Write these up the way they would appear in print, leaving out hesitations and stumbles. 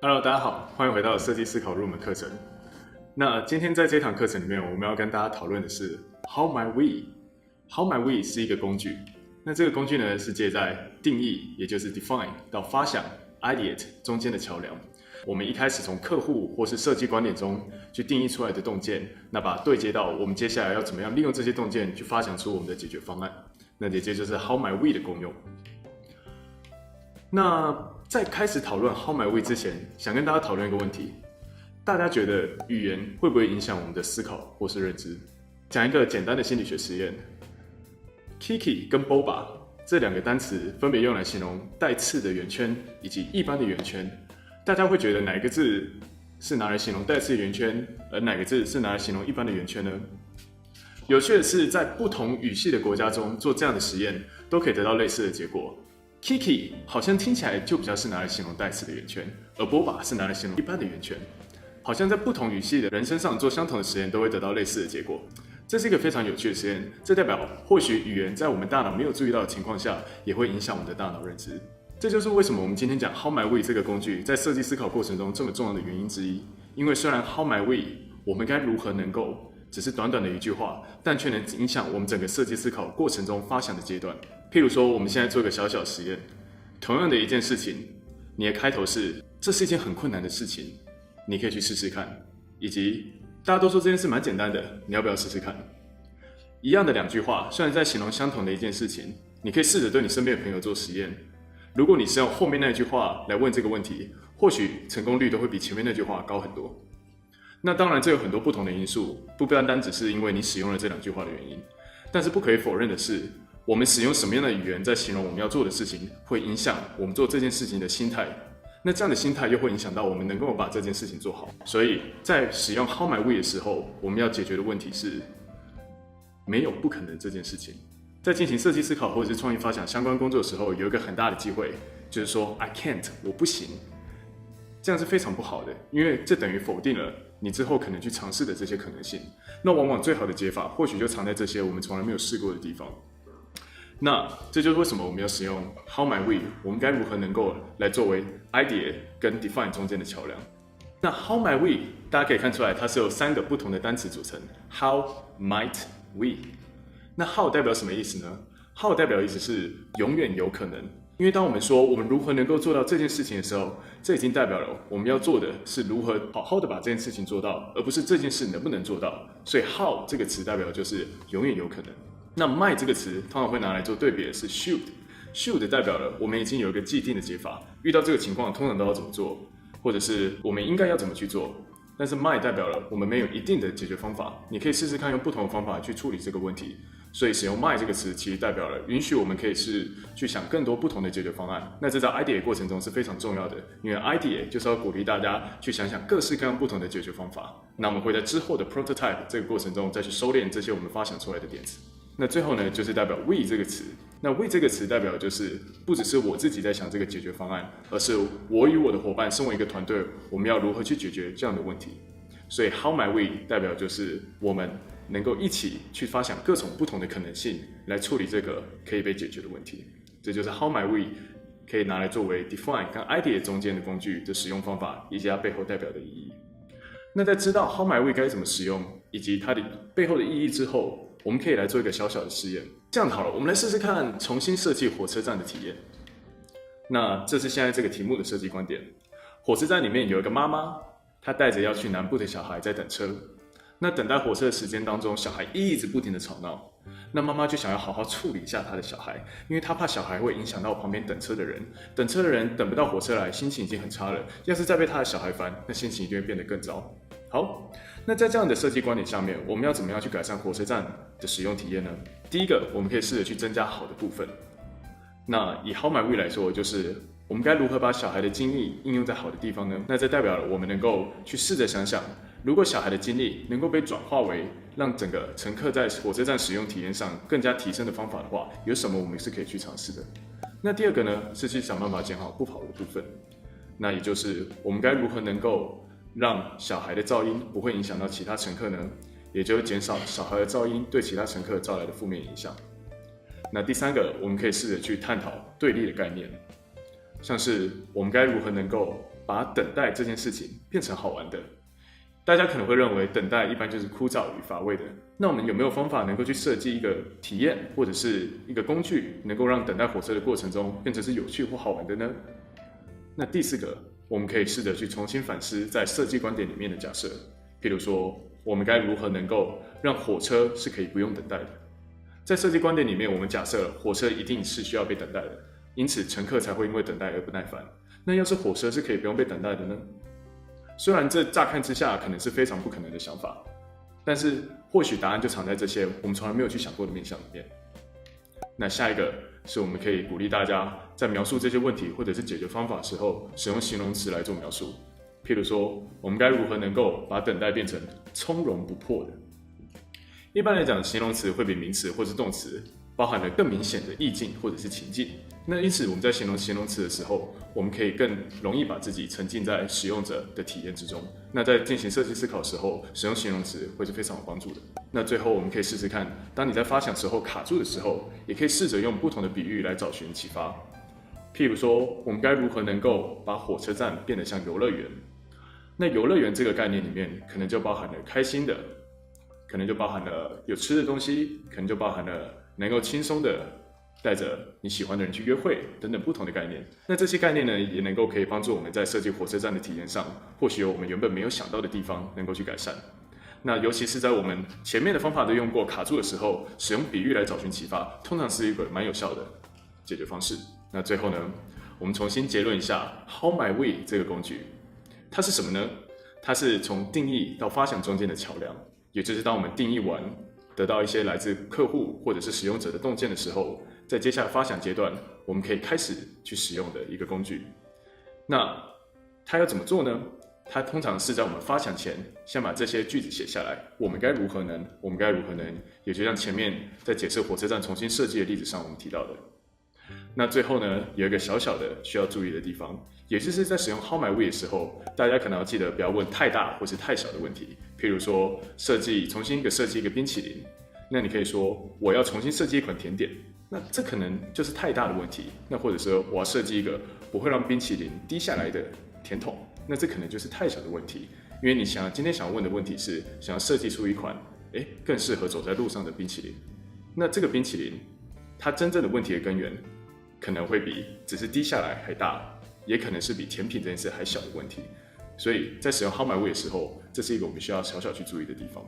Hello，大家好，欢迎回到设计思考入门课程。那今天在这堂课程里面，我们要跟大家讨论的是 How might we。How might we 是一个工具，那这个工具呢是介在定义，也就是 define 到发想 ideate 中间的桥梁。我们一开始从客户或是设计观点中去定义出来的洞见，那把它对接到我们接下来要怎么样利用这些洞见去发想出我们的解决方案。那也就是 How might we 的功用。那在开始讨论 How might we 之前，想跟大家讨论一个问题：大家觉得语言会不会影响我们的思考或是认知？讲一个简单的心理学实验 ，Kiki 跟 Boba 这两个单词分别用来形容带刺的圆圈以及一般的圆圈。大家会觉得哪一个字是拿来形容带刺的圆圈，而哪个字是拿来形容一般的圆圈呢？有趣的是，在不同语系的国家中做这样的实验，都可以得到类似的结果。Kiki 好像听起来就比较是拿来形容带刺的圆圈，而 Boba 是拿来形容一般的圆圈。好像在不同语系的人身上做相同的实验，都会得到类似的结果。这是一个非常有趣的实验，这代表或许语言在我们大脑没有注意到的情况下，也会影响我们的大脑认知。这就是为什么我们今天讲 How might we 这个工具在设计思考过程中这么重要的原因之一。因为虽然 How might we 我们该如何能够只是短短的一句话，但却能影响我们整个设计思考过程中发想的阶段。譬如说，我们现在做一个小小实验，同样的一件事情，你的开头是这是一件很困难的事情，你可以去试试看，以及大家都说这件事蛮简单的，你要不要试试看？一样的两句话，虽然在形容相同的一件事情，你可以试着对你身边的朋友做实验。如果你是用后面那句话来问这个问题，或许成功率都会比前面那句话高很多。那当然，这有很多不同的因素，不单单只是因为你使用了这两句话的原因。但是不可以否认的是，我们使用什么样的语言在形容我们要做的事情，会影响我们做这件事情的心态。那这样的心态又会影响到我们能够把这件事情做好。所以在使用 How might we 的时候，我们要解决的问题是，没有不可能这件事情。在进行设计思考或者是创意发想相关工作的时候，有一个很大的机会，就是说 I can't， 我不行。这样是非常不好的，因为这等于否定了你之后可能去尝试的这些可能性。那往往最好的解法，或许就藏在这些我们从来没有试过的地方。那这就是为什么我们要使用 How might we， 我们该如何能够来作为 idea 跟 define 中间的桥梁。那 How might we， 大家可以看出来，它是由3个不同的单词组成。How might we， 那 How 代表什么意思呢？ How 代表的意思是永远有可能。因为当我们说我们如何能够做到这件事情的时候，这已经代表了我们要做的是如何好好的把这件事情做到，而不是这件事能不能做到。所以 How 这个词代表的就是永远有可能。那 might 这个词通常会拿来做对比的是 should 代表了我们已经有一个既定的解法，遇到这个情况通常都要怎么做，或者是我们应该要怎么去做。但是 might 代表了我们没有一定的解决方法，你可以试试看用不同的方法去处理这个问题。所以使用 might 这个词其实代表了允许我们可以去想更多不同的解决方案。那这在 idea 过程中是非常重要的，因为 idea 就是要鼓励大家去想想各式各样不同的解决方法。那我们会在之后的 prototype 这个过程中再去收敛这些我们发想出来的点子。那最后呢，就是代表 we 这个词。那 we 这个词代表的就是不只是我自己在想这个解决方案，而是我与我的伙伴身为一个团队，我们要如何去解决这样的问题。所以 How might we 代表就是我们能够一起去发想各种不同的可能性，来处理这个可以被解决的问题。这就是 How might we 可以拿来作为 define 跟 idea 中间的工具的使用方法，以及它背后代表的意义。那在知道 How might we 该怎么使用，以及它的背后的意义之后，我们可以来做一个小小的实验。这样好了，我们来试试看重新设计火车站的体验。那这是现在这个题目的设计观点。火车站里面有一个妈妈，她带着要去南部的小孩在等车。那等待火车的时间当中，小孩一直不停的吵闹。那妈妈就想要好好处理一下她的小孩，因为她怕小孩会影响到旁边等车的人。等车的人等不到火车来，心情已经很差了。要是再被他的小孩烦，那心情一定会变得更糟。好，那在这样的设计观点下面，我们要怎么样去改善火车站的使用体验呢？第一个，我们可以试着去增加好的部分。那以 How might we 来说，就是我们该如何把小孩的精力应用在好的地方呢？那这代表了我们能够去试着想想，如果小孩的精力能够被转化为让整个乘客在火车站使用体验上更加提升的方法的话，有什么我们是可以去尝试的？那第二个呢，是去想办法减好不好的部分。那也就是我们该如何能够让小孩的噪音不会影响到其他乘客呢？也就是减少小孩的噪音对其他乘客造来的负面影响。那第三个，我们可以试着去探讨对立的概念，像是我们该如何能够把等待这件事情变成好玩的？大家可能会认为等待一般就是枯燥与乏味的，那我们有没有方法能够去设计一个体验或者是一个工具，能够让等待火车的过程中变成是有趣或好玩的呢？那第4个，我们可以试着去重新反思在设计观点里面的假设，譬如说，我们该如何能够让火车是可以不用等待的？在设计观点里面，我们假设火车一定是需要被等待的，因此乘客才会因为等待而不耐烦。那要是火车是可以不用被等待的呢？虽然这乍看之下可能是非常不可能的想法，但是或许答案就藏在这些我们从来没有去想过的面向里面。那下一个是我们可以鼓励大家在描述这些问题或者是解决方法的时候，使用形容词来做描述。譬如说，我们该如何能够把等待变成从容不迫的？一般来讲，形容词会比名词或是动词包含了更明显的意境或者是情境。那因此，我们在形容形容词的时候，我们可以更容易把自己沉浸在使用者的体验之中。那在进行设计思考的时候，使用形容词会是非常有帮助的。那最后，我们可以试试看，当你在发想时候卡住的时候，也可以试着用不同的比喻来找寻启发。譬如说，我们该如何能够把火车站变得像游乐园？那游乐园这个概念里面，可能就包含了开心的，可能就包含了有吃的东西，可能就包含了能够轻松的带着你喜欢的人去约会等等不同的概念。那这些概念呢，也能够可以帮助我们在设计火车站的体验上，或许有我们原本没有想到的地方能够去改善。那尤其是在我们前面的方法都用过卡住的时候，使用比喻来找寻启发，通常是一个蛮有效的解决方式。那最后呢，我们重新结论一下 How My Way 这个工具，它是什么呢？它是从定义到发想中间的桥梁，也就是当我们定义完，得到一些来自客户或者是使用者的洞见的时候，在接下来发想阶段，我们可以开始去使用的一个工具。那它要怎么做呢？它通常是在我们发想前，先把这些句子写下来。我们该如何能？我们该如何能？也就像前面在解释火车站重新设计的例子上我们提到的。那最后呢，有一个小小的需要注意的地方，也就是在使用 How My Way 的时候，大家可能要记得不要问太大或是太小的问题。譬如说，重新设计一个冰淇淋，那你可以说我要重新设计一款甜点，那这可能就是太大的问题。那或者说我要设计一个不会让冰淇淋滴下来的甜筒，那这可能就是太小的问题。因为你今天想要问的问题是想要设计出一款更适合走在路上的冰淇淋，那这个冰淇淋它真正的问题的根源可能会比只是滴下来还大，也可能是比甜品这件事还小的问题。所以在使用 How My Way 的时候，这是一个我们需要小小去注意的地方。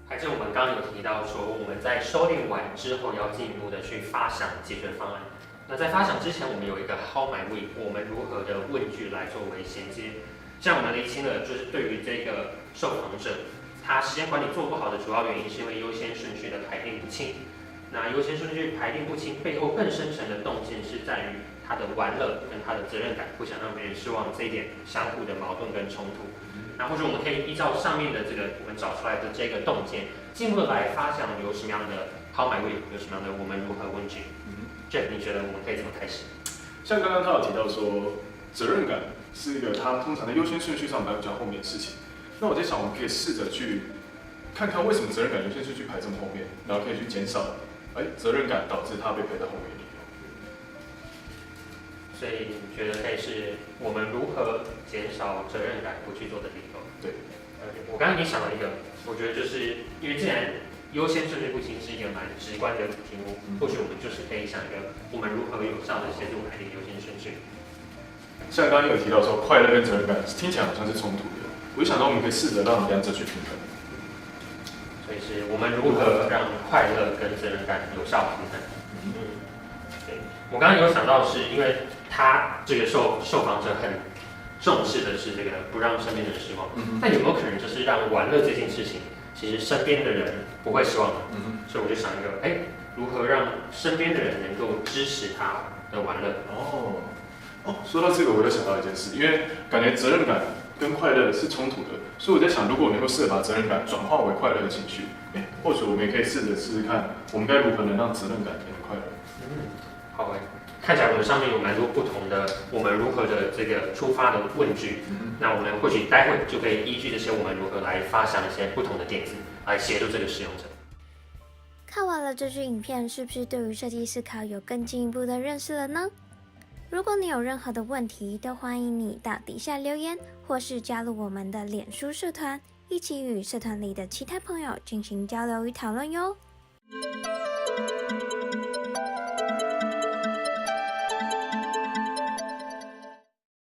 还是我们刚刚有提到说，我们在收敛完之后，要进一步的去发想解决方案。那在发想之前，我们有一个 How My Way， 我们如何的问句来作为衔接。像我们厘清了，就是对于这个受访者，他时间管理做不好的主要原因，是因为优先顺序的排定不清。那优先顺序排定不清背后更深层的洞见是在于他的玩乐跟他的责任感，不想让别人失望这一点相互的矛盾跟冲突。那或者我们可以依照上面的这个我们找出来的这个洞见，进一步的来发想有什么样的 How My Way， 有什么样的我们如何问句。Jeff， 你觉得我们可以怎么开始？像刚刚他有提到说，责任感是一个他通常在优先顺序上排比较后面的事情。那我在想，我们可以试着去看看为什么责任感优先顺序排这么后面，然后可以去减少责任感导致他被排到后面的理由。所以你觉得可以是我们如何减少责任感不去做的理由？对。我刚刚已经想了一个，我觉得就是因为既然优先顺序不清是一个蛮直观的题目，或许我们就是可以想一个我们如何有效的协助排定优先顺序。像刚刚有提到说快乐跟责任感听起来好像是冲突的，我就想到我们可以试着让两者去平衡。所以是我们如何让快乐跟责任感有效平衡？对，我刚刚有想到是因为他这个受访者很重视的是这个不让身边的人失望，但有没有可能就是让玩乐这件事情，其实身边的人不会失望的？所以我就想一个，如何让身边的人能够支持他的玩乐？说到这个，我就想到一件事，因为感觉责任感跟快乐是冲突的，所以我在想，如果我能够试着把责任感转化为快乐的情绪，或许我们也可以试试看，我们该如何能让责任感变得快乐。好看起来我们上面有蛮多不同的我们如何的这个出发的问句，那我们或许待会就可以依据这些我们如何来发想一些不同的点子，来协助这个使用者。看完了这支影片，是不是对于设计思考有更进一步的认识了呢？如果你有任何的问题，都欢迎你到底下留言，或是加入我们的脸书社团，一起与社团里的其他朋友进行交流与讨论哟。